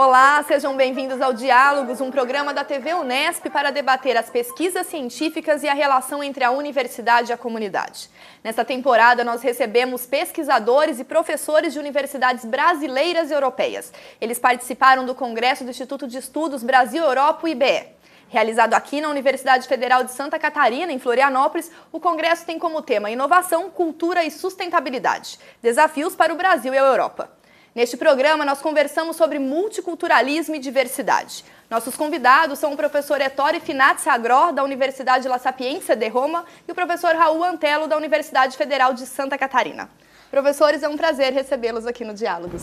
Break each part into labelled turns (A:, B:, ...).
A: Olá, sejam bem-vindos ao Diálogos, um programa da TV Unesp para debater as pesquisas científicas e a relação entre a universidade e a comunidade. Nesta temporada, nós recebemos pesquisadores e professores de universidades brasileiras e europeias. Eles participaram do Congresso do Instituto de Estudos Brasil-Europa, o IBE. Realizado aqui na Universidade Federal de Santa Catarina, em Florianópolis, o congresso tem como tema inovação, cultura e sustentabilidade, desafios para o Brasil e a Europa. Neste programa, nós conversamos sobre multiculturalismo e diversidade. Nossos convidados são o professor Ettore Finazzi Agrò, da Universidade La Sapienza de Roma, e o professor Raul Antelo, da Universidade Federal de Santa Catarina. Professores, é um prazer recebê-los aqui no Diálogos.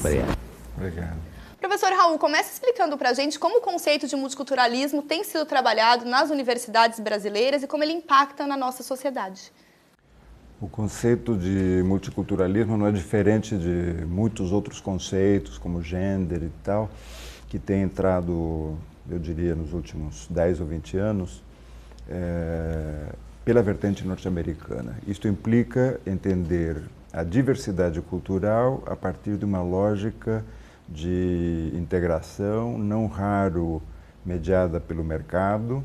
B: Obrigado.
A: Professor Raul, comece explicando para a gente como o conceito de multiculturalismo tem sido trabalhado nas universidades brasileiras e como ele impacta na nossa sociedade.
B: O conceito de multiculturalismo não é diferente de muitos outros conceitos, como gênero e tal, que tem entrado, eu diria, nos últimos 10 ou 20 anos, pela vertente norte-americana. Isto implica entender a diversidade cultural a partir de uma lógica de integração, não raro mediada pelo mercado,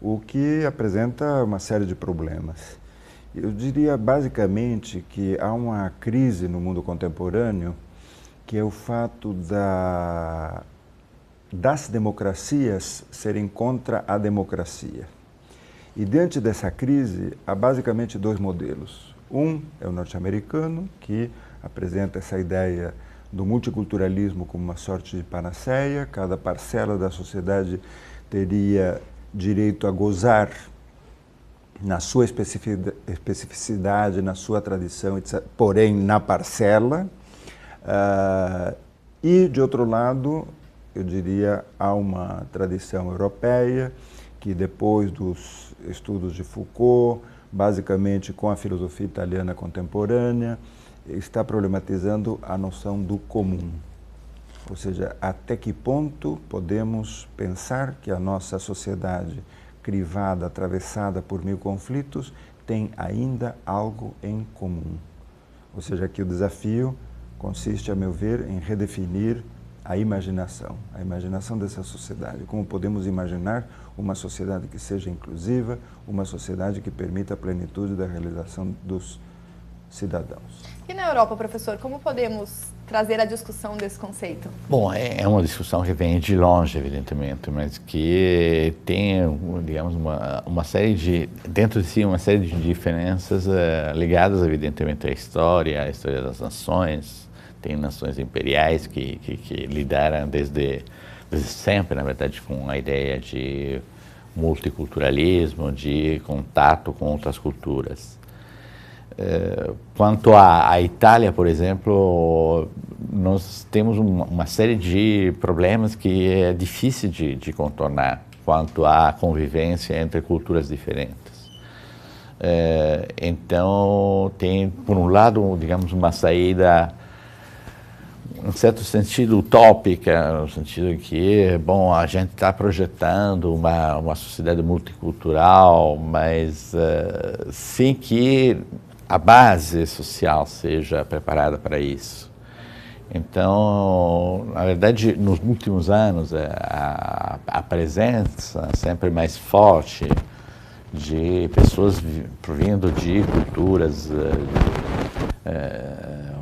B: o que apresenta uma série de problemas. Eu diria basicamente que há uma crise no mundo contemporâneo, que é o fato das democracias serem contra a democracia. E diante dessa crise, há basicamente dois modelos. Um é o norte-americano, que apresenta essa ideia do multiculturalismo como uma sorte de panaceia, cada parcela da sociedade teria direito a gozar na sua especificidade, na sua tradição, etc., porém na parcela. E, de outro lado, eu diria, há uma tradição europeia que, depois dos estudos de Foucault, basicamente com a filosofia italiana contemporânea, está problematizando a noção do comum. Ou seja, até que ponto podemos pensar que a nossa sociedade, crivada, atravessada por mil conflitos, tem ainda algo em comum. Ou seja, aqui o desafio consiste, a meu ver, em redefinir a imaginação dessa sociedade. Como podemos imaginar uma sociedade que seja inclusiva, uma sociedade que permita a plenitude da realização dos cidadãos.
A: E na Europa, professor, como podemos trazer a discussão desse conceito?
C: Bom, é uma discussão que vem de longe, evidentemente, mas que tem, digamos, uma série de, dentro de si, uma série de diferenças ligadas, evidentemente, à história das nações. Tem nações imperiais que lidaram desde sempre, na verdade, com a ideia de multiculturalismo, de contato com outras culturas. Quanto à Itália, por exemplo, nós temos uma série de problemas que é difícil de contornar quanto à convivência entre culturas diferentes. Então, tem, por um lado, digamos, uma saída, em certo sentido, utópica, no sentido que, bom, a gente está projetando uma sociedade multicultural, mas sem que a base social seja preparada para isso. Então, na verdade, nos últimos anos, a presença sempre mais forte de pessoas vindo de culturas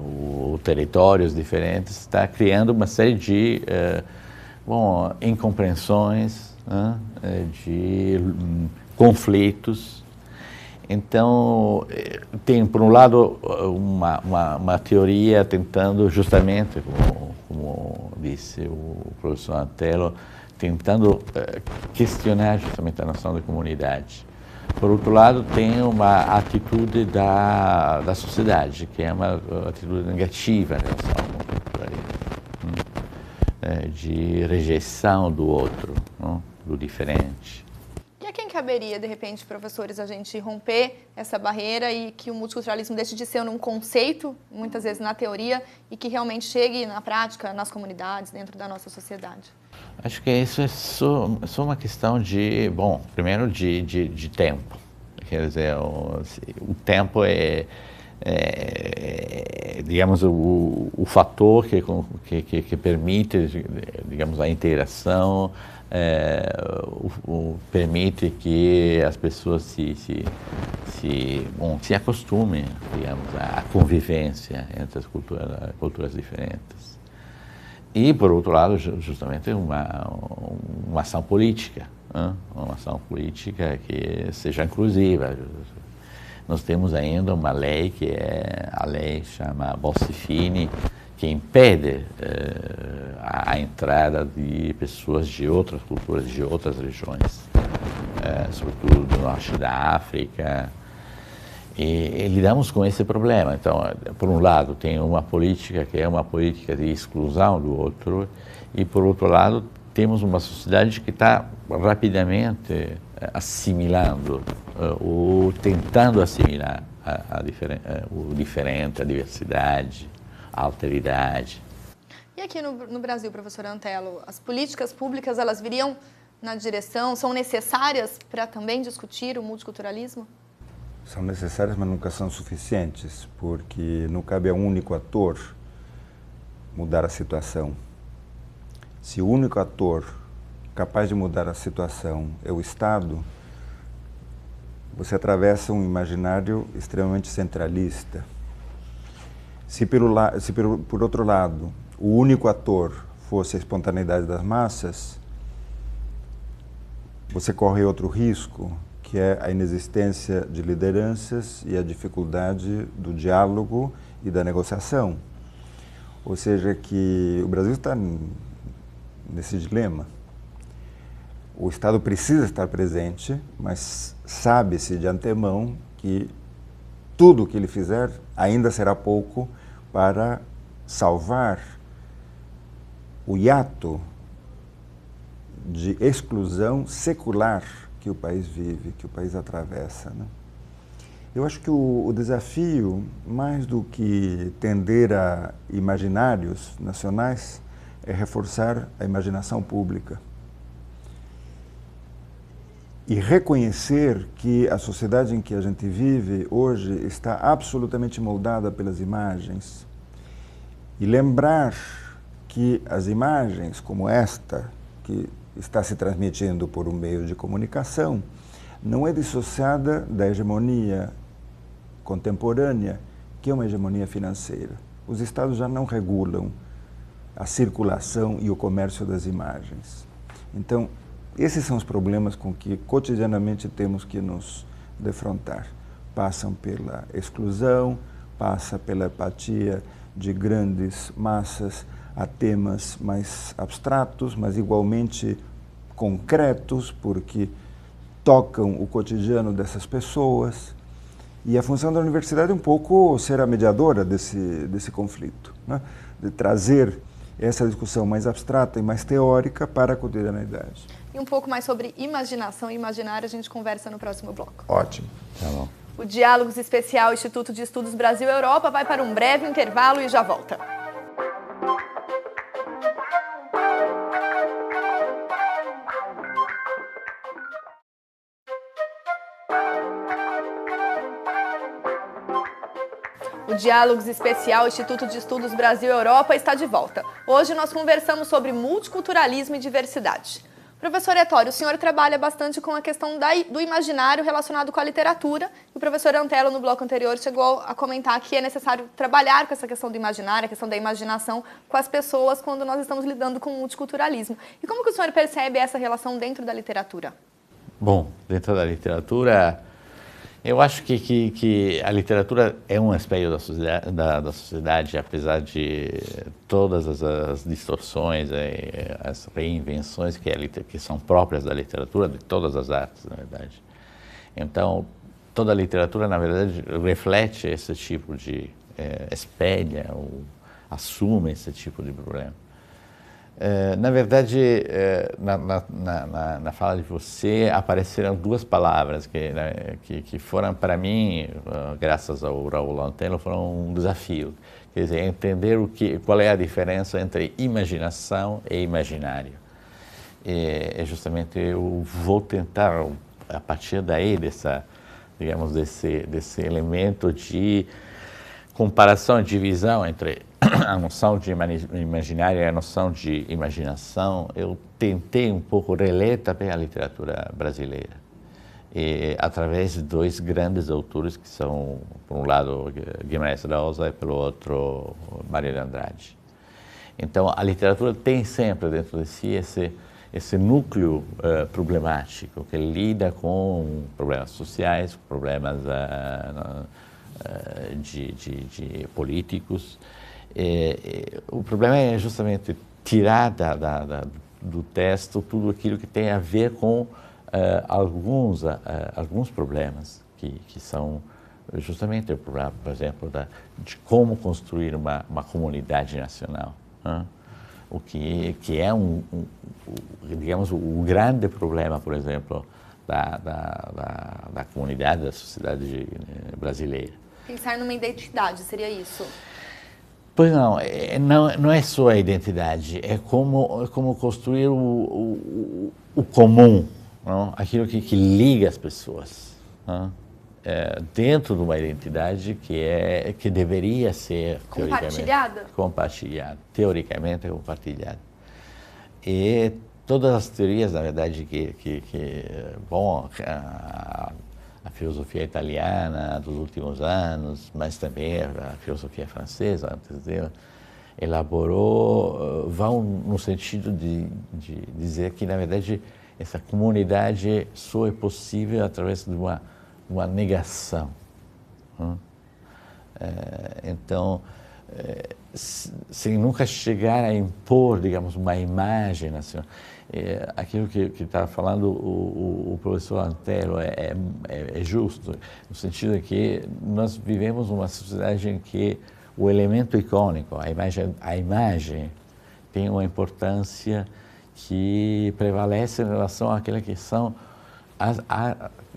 C: ou territórios diferentes está criando uma série de incompreensões, de conflitos. Então, tem, por um lado, uma teoria tentando justamente, como disse o professor Antelo, tentando questionar justamente a noção de comunidade. Por outro lado, tem uma atitude da sociedade, que é uma atitude negativa em relação ao multiculturalismo, de rejeição do outro, não? Do diferente.
A: E a quem caberia, de repente, professores, a gente romper essa barreira e que o multiculturalismo deixe de ser um conceito, muitas vezes na teoria, e que realmente chegue na prática, nas comunidades, dentro da nossa sociedade?
C: Acho que isso é só uma questão de, primeiro de tempo. Quer dizer, o tempo digamos, o fator que permite, digamos, a integração, permite que as pessoas se acostumem, digamos, à convivência entre as culturas diferentes. E, por outro lado, justamente uma ação política, né? Uma ação política que seja inclusiva. Nós temos ainda uma lei que é a lei chama Bossi-Fini, que impede a entrada de pessoas de outras culturas, de outras regiões, sobretudo do norte da África. E lidamos com esse problema. Então, por um lado, tem uma política que é uma política de exclusão do outro, e, por outro lado, temos uma sociedade que está rapidamente assimilando ou tentando assimilar o diferente, a diversidade, a alteridade.
A: E aqui no Brasil, professor Antelo, as políticas públicas, elas viriam na direção, são necessárias para também discutir o multiculturalismo?
B: São necessárias, mas nunca são suficientes, porque não cabe a um único ator mudar a situação. Se o único ator capaz de mudar a situação é o Estado, você atravessa um imaginário extremamente centralista. Se por outro lado, o único ator fosse a espontaneidade das massas, você corre outro risco, que é a inexistência de lideranças e a dificuldade do diálogo e da negociação. Ou seja, que o Brasil está nesse dilema. O Estado precisa estar presente, mas sabe-se de antemão que tudo o que ele fizer ainda será pouco para salvar o hiato de exclusão secular que o país vive, que o país atravessa, né? Eu acho que o desafio, mais do que tender a imaginários nacionais, é reforçar a imaginação pública e reconhecer que a sociedade em que a gente vive hoje está absolutamente moldada pelas imagens e lembrar que as imagens como esta, que está se transmitindo por um meio de comunicação, não é dissociada da hegemonia contemporânea, que é uma hegemonia financeira. Os Estados já não regulam a circulação e o comércio das imagens. Então, esses são os problemas com que cotidianamente temos que nos defrontar. Passam pela exclusão, passa pela apatia de grandes massas a temas mais abstratos, mas igualmente concretos, porque tocam o cotidiano dessas pessoas. E a função da universidade é um pouco ser a mediadora desse conflito, né? De trazer essa discussão mais abstrata e mais teórica para a cotidianeidade.
A: E um pouco mais sobre imaginação e imaginário a gente conversa no próximo bloco.
B: Ótimo.
C: Tá bom.
A: O Diálogos Especial Instituto de Estudos Brasil-Europa vai para um breve intervalo e já volta. O Diálogos Especial Instituto de Estudos Brasil-Europa está de volta. Hoje nós conversamos sobre multiculturalismo e diversidade. Professor Ettore, o senhor trabalha bastante com a questão do imaginário relacionado com a literatura. E o professor Antelo, no bloco anterior, chegou a comentar que é necessário trabalhar com essa questão do imaginário, a questão da imaginação com as pessoas quando nós estamos lidando com o multiculturalismo. E como que o senhor percebe essa relação dentro da literatura?
C: Bom, dentro da literatura, eu acho que a literatura é um espelho da sociedade, apesar de todas as distorções, as reinvenções que são próprias da literatura, de todas as artes, na verdade. Então, toda a literatura, na verdade, reflete esse tipo de, espelha ou assume esse tipo de problema. Na verdade, na fala de você, apareceram duas palavras que foram, para mim, graças ao Raul Antelo, foram um desafio. Quer dizer, entender qual é a diferença entre imaginação e imaginário. E justamente eu vou tentar, a partir daí, desse elemento de comparação e divisão entre a noção de imaginário e a noção de imaginação, eu tentei um pouco reler também a literatura brasileira, através de dois grandes autores que são, por um lado, Guimarães Rosa e pelo outro, Mário de Andrade. Então, a literatura tem sempre dentro de si esse núcleo problemático que lida com problemas sociais, problemas de políticos. O problema é justamente tirar do texto tudo aquilo que tem a ver com alguns problemas que são justamente o problema, por exemplo, de como construir uma comunidade nacional. O que é digamos, o grande problema, por exemplo, da comunidade, da sociedade brasileira.
A: Pensar numa identidade, seria isso?
C: Pois não é só a identidade, é como construir o comum, não? Aquilo que liga as pessoas, não? Dentro de uma identidade que deveria ser compartilhada, teoricamente compartilhada. E todas as teorias, na verdade, bom, a filosofia italiana dos últimos anos, mas também a filosofia francesa, antes dela, elaborou, vão no sentido de dizer que, na verdade, essa comunidade só é possível através de uma negação. Então, sem nunca chegar a impor, digamos, uma imagem nacional. Aquilo que estava falando o professor Antero é justo, no sentido de que nós vivemos uma sociedade em que o elemento icônico, a imagem tem uma importância que prevalece em relação àquilo que são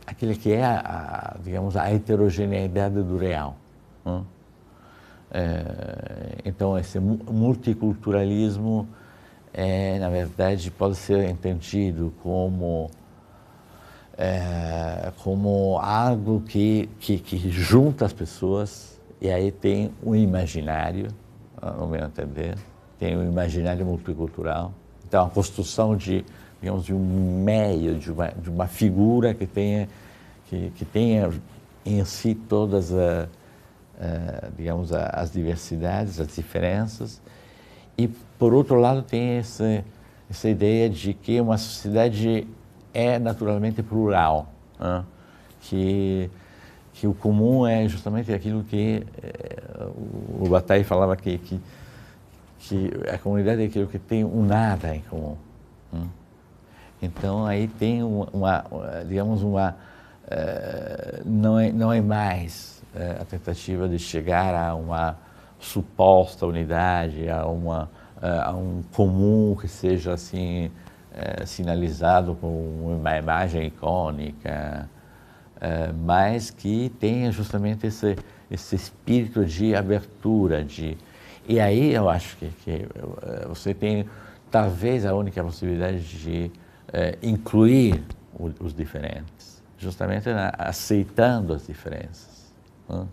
C: aquilo que é digamos, a heterogeneidade do real. Então, esse multiculturalismo na verdade, pode ser entendido como algo que junta as pessoas, e aí tem um imaginário, no meu entender, tem um imaginário multicultural. Então, a construção digamos, de um meio, de uma figura que tenha em si todas digamos, as diversidades, as diferenças. E, por outro lado, tem essa ideia de que uma sociedade é naturalmente plural, né? Que o comum é justamente aquilo que o Bataille falava que a comunidade é aquilo que tem um nada em comum. Né? Então, aí tem digamos, não é mais a tentativa de chegar a uma suposta unidade, a um comum que seja assim sinalizado com uma imagem icônica, mas que tenha justamente esse espírito de abertura, e aí eu acho que você tem talvez a única possibilidade de incluir os diferentes, justamente aceitando as diferenças, né?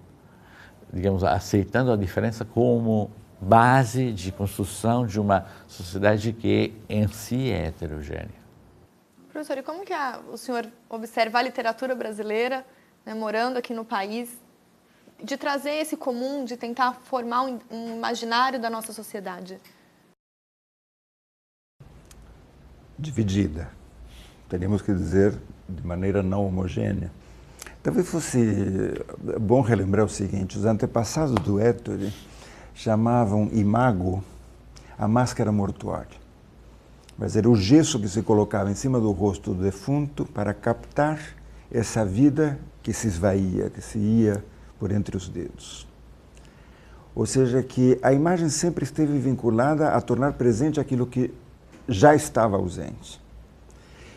C: Digamos, aceitando a diferença como base de construção de uma sociedade que em si é heterogênea.
A: Professor, e como que o senhor observa a literatura brasileira, né, morando aqui no país, de trazer esse comum, de tentar formar um imaginário da nossa sociedade?
B: Dividida. Teríamos que dizer de maneira não homogênea. Talvez fosse bom relembrar o seguinte: os antepassados do Ettore chamavam imago a máscara mortuária. Mas era o gesso que se colocava em cima do rosto do defunto para captar essa vida que se esvaía, que se ia por entre os dedos. Ou seja, que a imagem sempre esteve vinculada a tornar presente aquilo que já estava ausente.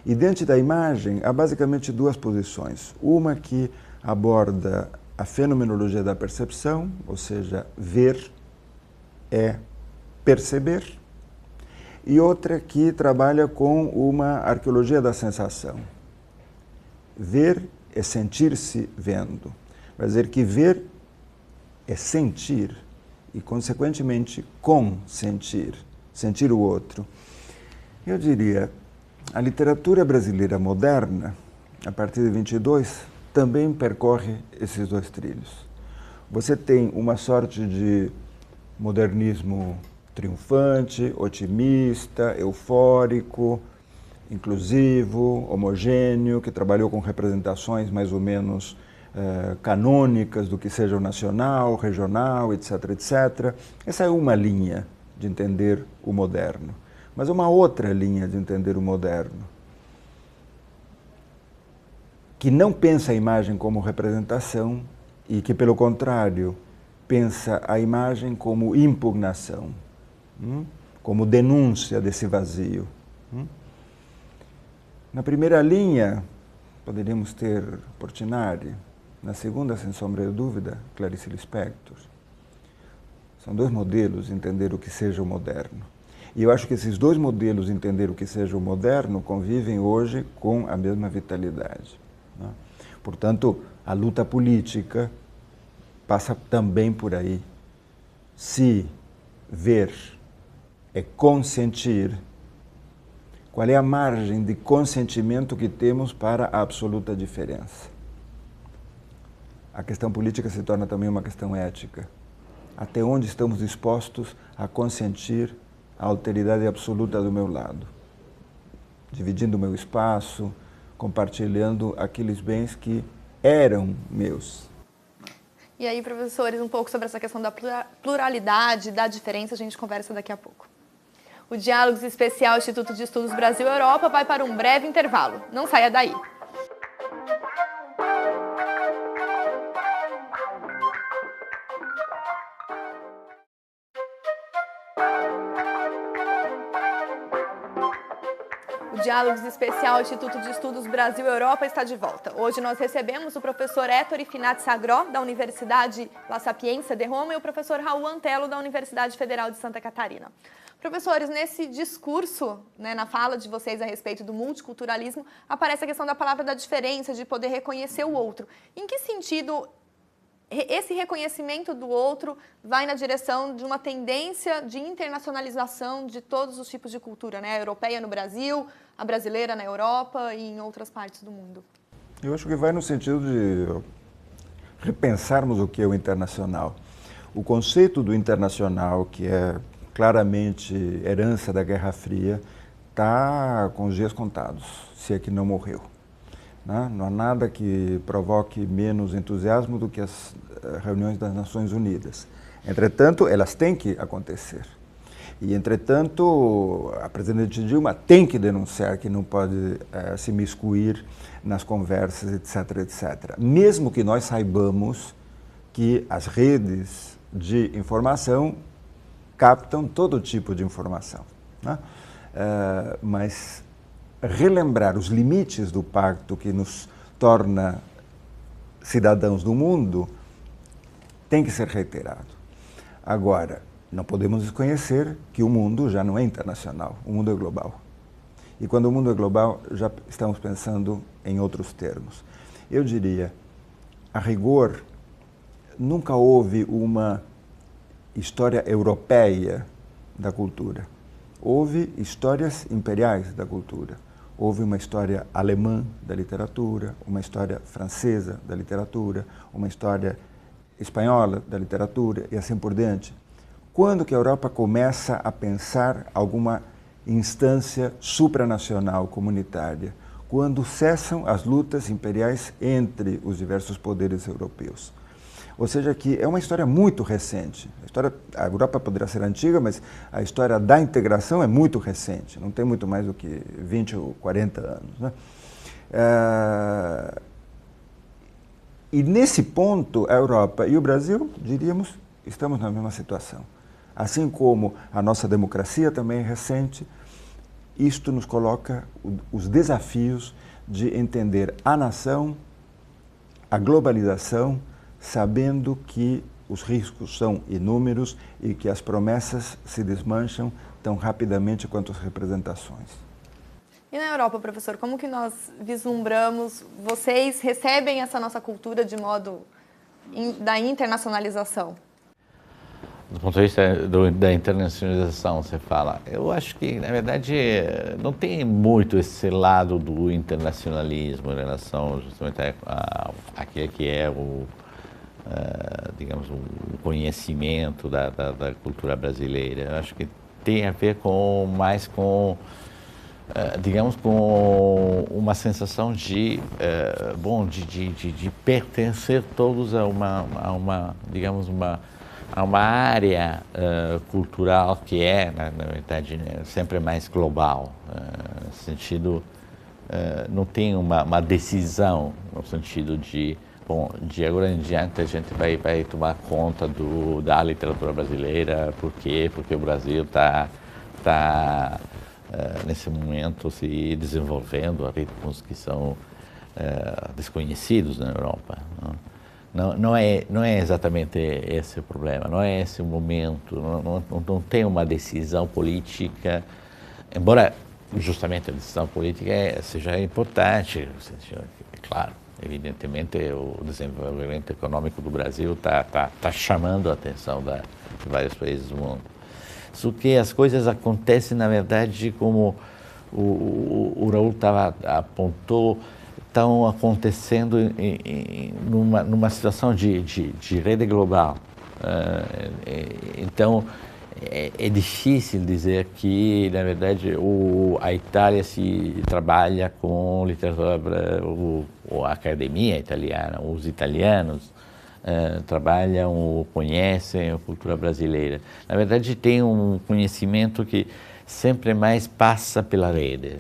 B: E diante da imagem, há basicamente duas posições. Uma que aborda a fenomenologia da percepção, ou seja, ver é perceber, e outra que trabalha com uma arqueologia da sensação. Ver é sentir-se vendo. Vai dizer que ver é sentir e, consequentemente, consentir, sentir o outro. Eu diria, a literatura brasileira moderna, a partir de 22, também percorre esses dois trilhos. Você tem uma sorte de modernismo triunfante, otimista, eufórico, inclusivo, homogêneo, que trabalhou com representações mais ou menos canônicas do que seja o nacional, regional, etc., etc. Essa é uma linha de entender o moderno. Mas uma outra linha de entender o moderno, que não pensa a imagem como representação e que, pelo contrário, pensa a imagem como impugnação, como denúncia desse vazio. Na primeira linha, poderíamos ter Portinari, na segunda, sem sombra de dúvida, Clarice Lispector. São dois modelos de entender o que seja o moderno. E eu acho que esses dois modelos de entender o que seja o moderno convivem hoje com a mesma vitalidade, né? Portanto, a luta política passa também por aí. Se ver é consentir, qual é a margem de consentimento que temos para a absoluta diferença? A questão política se torna também uma questão ética. Até onde estamos dispostos a consentir a alteridade absoluta do meu lado, dividindo o meu espaço, compartilhando aqueles bens que eram meus.
A: E aí, professores, um pouco sobre essa questão da pluralidade, da diferença, a gente conversa daqui a pouco. O Diálogos Especial Instituto de Estudos Brasil-Europa vai para um breve intervalo. Não saia daí. O Diálogos Especial Instituto de Estudos Brasil-Europa está de volta. Hoje nós recebemos o professor Ettore Finazzi-Agrò, da Universidade La Sapienza de Roma, e o professor Raul Antelo, da Universidade Federal de Santa Catarina. Professores, nesse discurso, na fala de vocês a respeito do multiculturalismo, aparece a questão da palavra da diferença, de poder reconhecer o outro. Em que sentido esse reconhecimento do outro vai na direção de uma tendência de internacionalização de todos os tipos de cultura, né? A europeia no Brasil, a brasileira na Europa e em outras partes do mundo?
B: Eu acho que vai no sentido de repensarmos o que é o internacional. O conceito do internacional, que é claramente herança da Guerra Fria, está com os dias contados, se é que não morreu. Não há nada que provoque menos entusiasmo do que as reuniões das Nações Unidas. Entretanto, elas têm que acontecer. E, entretanto, a presidente Dilma tem que denunciar que não pode se miscuir nas conversas, etc., etc. Mesmo que nós saibamos que as redes de informação captam todo tipo de informação, né? Mas relembrar os limites do pacto que nos torna cidadãos do mundo tem que ser reiterado. Agora, não podemos desconhecer que o mundo já não é internacional, o mundo é global. E quando o mundo é global, já estamos pensando em outros termos. Eu diria, a rigor, nunca houve uma história europeia da cultura. Houve histórias imperiais da cultura. Houve uma história alemã da literatura, uma história francesa da literatura, uma história espanhola da literatura e assim por diante. Quando que a Europa começa a pensar alguma instância supranacional comunitária? Quando cessam as lutas imperiais entre os diversos poderes europeus. Ou seja, que é uma história muito recente. A Europa poderá ser antiga, mas a história da integração é muito recente. Não tem muito mais do que 20 ou 40 anos, né? E nesse ponto, a Europa e o Brasil, diríamos, estamos na mesma situação. Assim como a nossa democracia também é recente, isto nos coloca os desafios de entender a nação, a globalização, sabendo que os riscos são inúmeros e que as promessas se desmancham tão rapidamente quanto as representações.
A: E na Europa, professor, como que nós vislumbramos, vocês recebem essa nossa cultura de modo da internacionalização?
C: Do ponto de vista da internacionalização, você fala, eu acho que, na verdade, não tem muito esse lado do internacionalismo em relação justamente àquele que é digamos, o conhecimento da cultura brasileira. Eu acho que tem a ver mais com, digamos, com uma sensação de pertencer todos a uma área cultural que é, na verdade, sempre mais global. Nesse sentido, não tem uma decisão no sentido de, bom, de agora em diante a gente vai tomar conta da literatura brasileira. Por quê? Porque o Brasil está nesse momento se desenvolvendo a ritmos que são desconhecidos na Europa. Não é exatamente esse o problema, não é esse o momento, não tem uma decisão política, embora justamente a decisão política seja importante, é claro, evidentemente o desenvolvimento econômico do Brasil está chamando a atenção de vários países do mundo. Só que as coisas acontecem, na verdade, como o Raul apontou, estão acontecendo numa situação de rede global. Então, é difícil dizer que, na verdade, a Itália se trabalha com literatura, ou a academia italiana, os italianos trabalham ou conhecem a cultura brasileira. Na verdade, tem um conhecimento que sempre mais passa pela rede,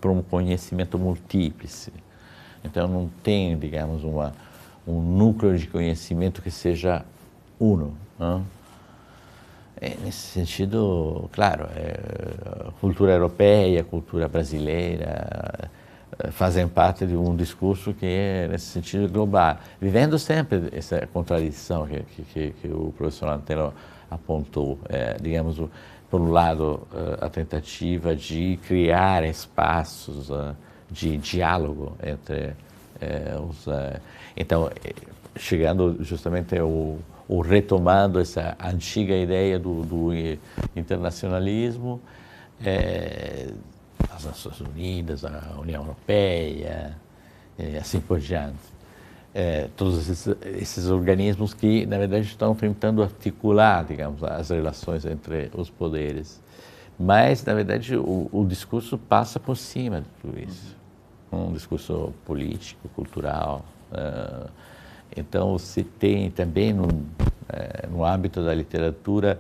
C: por um conhecimento múltiplo. Então, não tem, digamos, um núcleo de conhecimento que seja uno. Não? Nesse sentido, claro, a cultura europeia, a cultura brasileira fazem parte de um discurso que é, nesse sentido, global, vivendo sempre essa contradição que o professor Antero apontou, digamos, por um lado, a tentativa de criar espaços de diálogo entre os... Então, chegando justamente ou retomando essa antiga ideia do internacionalismo, as Nações Unidas, a União Europeia, assim por diante. Todos esses organismos que, na verdade, estão tentando articular, digamos, as relações entre os poderes. Mas, na verdade, o discurso passa por cima de tudo isso. Um discurso político, cultural. Então, você tem também, no âmbito da literatura,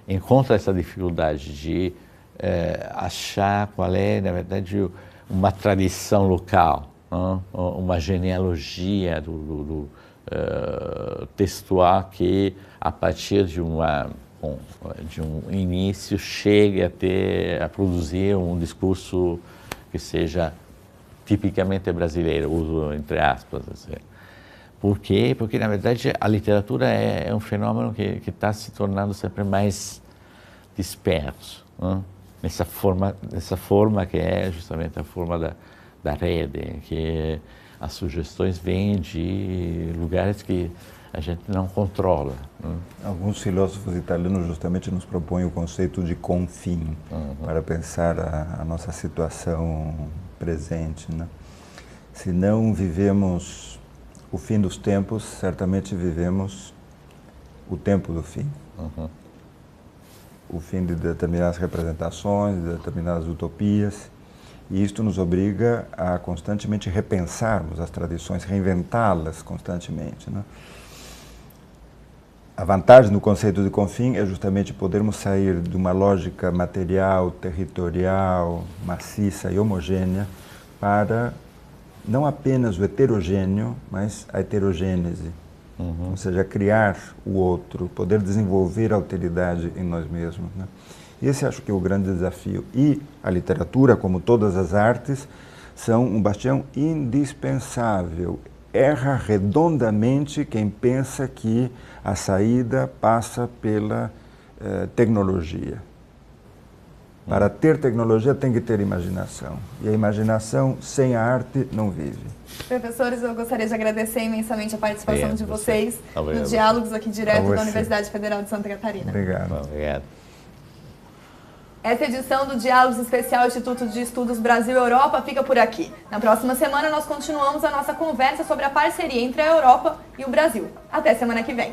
C: encontra essa dificuldade de achar qual é, na verdade, uma tradição local, uma genealogia textual que, a partir de um início, chegue a produzir um discurso que seja tipicamente brasileiro, uso entre aspas. Assim. Por quê? Porque, na verdade, a literatura é um fenômeno que está se tornando sempre mais disperso. Nessa forma que é justamente a forma da rede, que as sugestões vêm de lugares que a gente não controla.
B: Alguns filósofos italianos justamente nos propõem o conceito de confim para pensar a nossa situação presente. Né? Se não vivemos o fim dos tempos, certamente vivemos o tempo do fim. O fim de determinadas representações, de determinadas utopias, e isto nos obriga a constantemente repensarmos as tradições, reinventá-las constantemente. Né? A vantagem do conceito de confim é justamente podermos sair de uma lógica material, territorial, maciça e homogênea para não apenas o heterogêneo, mas a heterogênese. Ou seja, criar o outro, poder desenvolver a alteridade em nós mesmos. Né? Esse acho que é o grande desafio. E a literatura, como todas as artes, são um bastião indispensável. Erra redondamente quem pensa que a saída passa pela tecnologia. Para ter tecnologia tem que ter imaginação. E a imaginação sem a arte não vive.
A: Professores, eu gostaria de agradecer imensamente a participação de vocês no Diálogos aqui direto da Universidade Federal de Santa Catarina.
B: Obrigado.
C: Obrigado.
A: Essa edição do Diálogos Especial Instituto de Estudos Brasil e Europa fica por aqui. Na próxima semana nós continuamos a nossa conversa sobre a parceria entre a Europa e o Brasil. Até semana que vem.